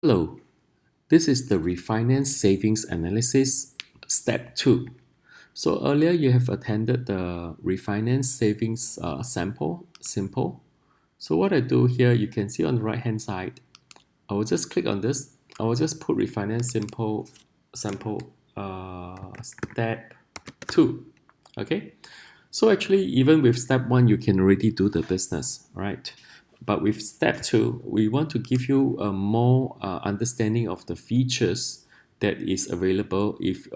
Hello, this is the Refinance Savings Analysis Step 2. So earlier you have attended the Refinance Savings simple. So what I do here, you can see on the right hand side, I will just click on this. I will just put Refinance sample Step 2. Okay, so actually even with Step 1 you can already do the business, right? But with Step 2, we want to give you a more understanding of the features that is available. If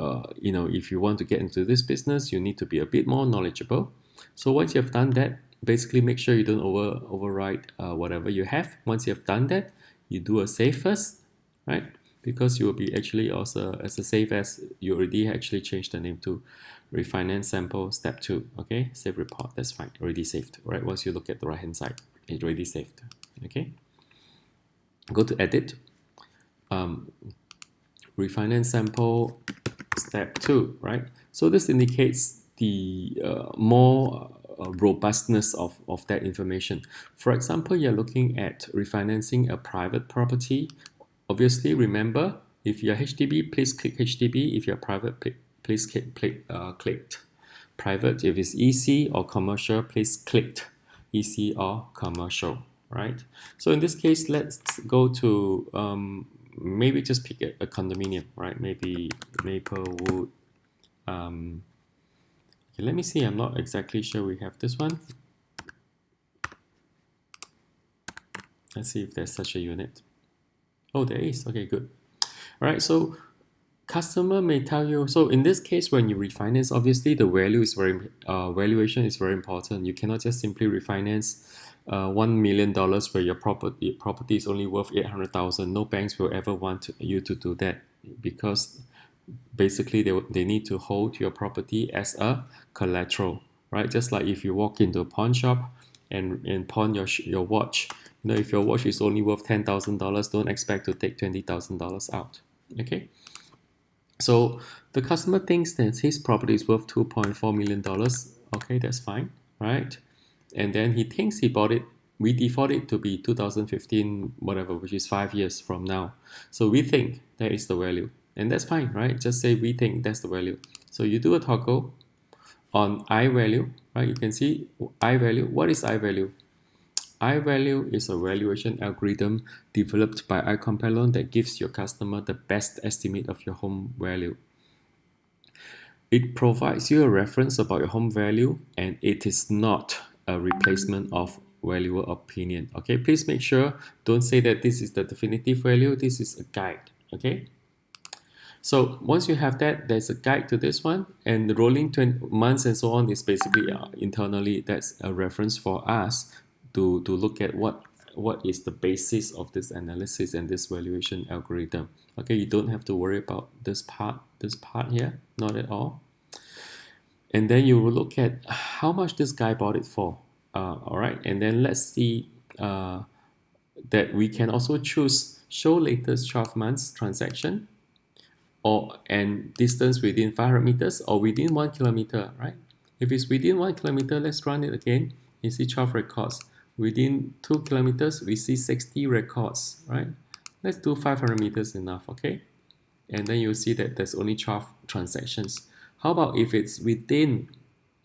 you want to get into this business, you need to be a bit more knowledgeable. So once you have done that, basically make sure you don't override whatever you have. Once you have done that, you do a save first, right? Because you will be actually also as a save as you already actually changed the name to Refinance Sample Step 2. Okay, save report, that's fine, already saved. Right, once you look at the right hand side, it's already saved. Okay, go to edit, Refinance Sample Step 2, right? So this indicates the more robustness of that information. For example, you're looking at refinancing a private property. Obviously, remember, if you're HDB, please click HDB. If you're private, please click private. If it's EC or commercial, please click EC or commercial, right? So in this case, let's go to maybe just pick a condominium, right? Maybe Maplewood. Okay, let me see. I'm not exactly sure we have this one. Let's see if there's such a unit. Oh, there is. Okay, good. All right. So customer may tell you. So in this case, when you refinance, obviously the valuation is very important. You cannot just simply refinance $1 million where your property is only worth 800,000. No banks will ever want you to do that because basically they need to hold your property as a collateral, right? Just like if you walk into a pawn shop and pawn your watch, if your watch is only worth $10,000, don't expect to take $20,000 out. Okay, so the customer thinks that his property is worth $2.4 million. Okay, that's fine, right? And then he thinks he bought it. We default it to be 2015, whatever, which is 5 years from now. So we think that is the value. And that's fine, right? Just say we think that's the value. So you do a toggle on I value, right? You can see I value. What is I value? I value is a valuation algorithm developed by iCompare that gives your customer the best estimate of your home value. It provides you a reference about your home value and it is not a replacement of valuer opinion. Okay, please make sure don't say that this is the definitive value, this is a guide. Okay, so once you have that, there's a guide to this one, and the rolling 20 months and so on is basically internally that's a reference for us to look at what is the basis of this analysis and this valuation algorithm. Okay, you don't have to worry about this part here, not at all. And then you will look at how much this guy bought it for. All right, and then let's see that we can also choose show latest 12 months transaction and distance within 500 meters or within 1 kilometer, right? If it's within 1 kilometer, let's run it again. You see 12 records. Within 2 kilometers, we see 60 records, right? Let's do 500 meters enough, okay? And then you'll see that there's only 12 transactions. How about if it's within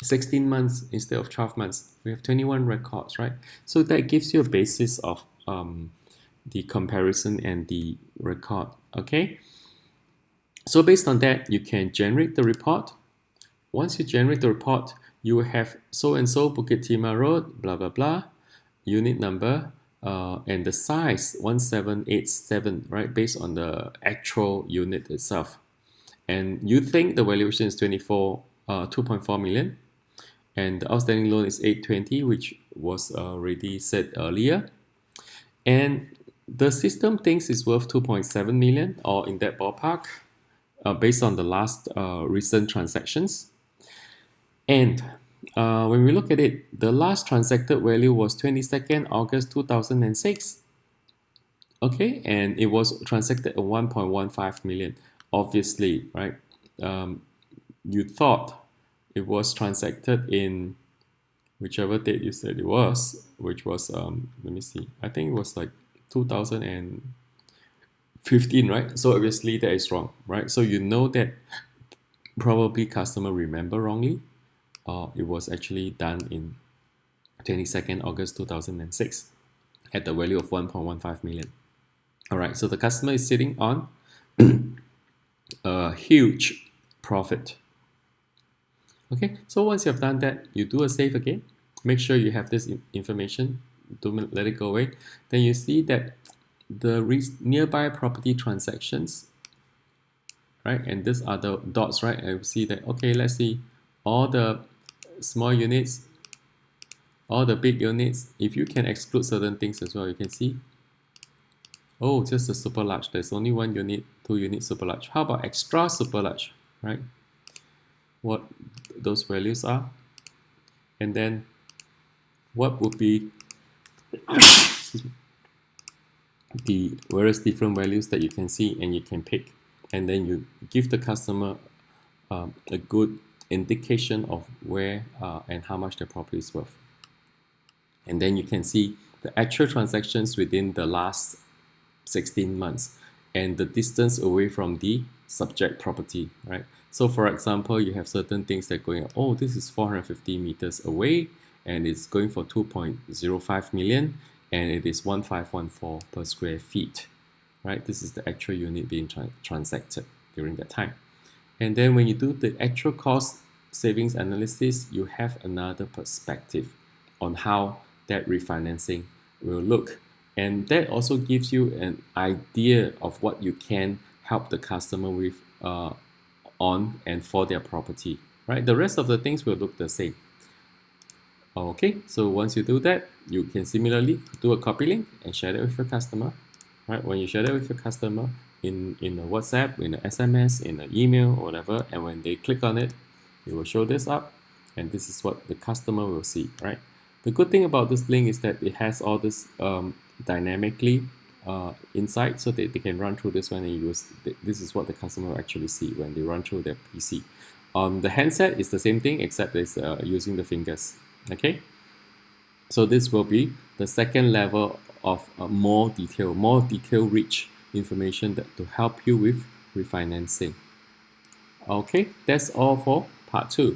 16 months instead of 12 months? We have 21 records, right? So that gives you a basis of the comparison and the record, okay? So based on that, you can generate the report. Once you generate the report, you will have so-and-so Bukit Timah Road, blah, blah, blah, unit number, and the size 1787, right, based on the actual unit itself. And you think the valuation is 2.4 million, and the outstanding loan is 820, which was already said earlier. And the system thinks it's worth 2.7 million or in that ballpark based on the last recent transactions. And when we look at it, the last transacted value was 22nd August 2006. Okay, and it was transacted at 1.15 million. Obviously, right? You thought it was transacted in whichever date you said it was, which was let me see. I think it was like 2015 15, right? So obviously that is wrong, right? So you know that probably customer remember wrongly, or it was actually done in 22nd August 2006 at the value of 1.15 million. All right, so the customer is sitting on a huge profit. Okay, so once you have done that, you do a save again. Make sure you have this information. Don't let it go away. Then you see that the nearby property transactions, right? And these are the dots, right? And you see that, okay, let's see all the small units, all the big units. If you can exclude certain things as well, you can see, oh, just a super large. There's only 1 unit, 2 unit super large. How about extra super large, right? What those values are. And then what would be the various different values that you can see and you can pick. And then you give the customer a good indication of where and how much the property is worth. And then you can see the actual transactions within the last 16 months and the distance away from the subject property, right? So for example, you have certain things that are going, oh, this is 450 meters away and it's going for 2.05 million and it is 1514 per square feet, right? This is the actual unit being transacted during that time. And then when you do the actual cost savings analysis, you have another perspective on how that refinancing will look. And that also gives you an idea of what you can help the customer with on and for their property, right? The rest of the things will look the same. Okay, so once you do that, you can similarly do a copy link and share that with your customer, right? When you share that with your customer in a WhatsApp, in an SMS, in an email, or whatever, and when they click on it, it will show this up, and this is what the customer will see, right? The good thing about this link is that it has all this dynamically inside, so they can run through this one and use. This is what the customer will actually see when they run through their PC. The handset is the same thing except it's using the fingers. Okay, so this will be the second level of more detail rich information that to help you with refinancing. Okay, that's all for part 2.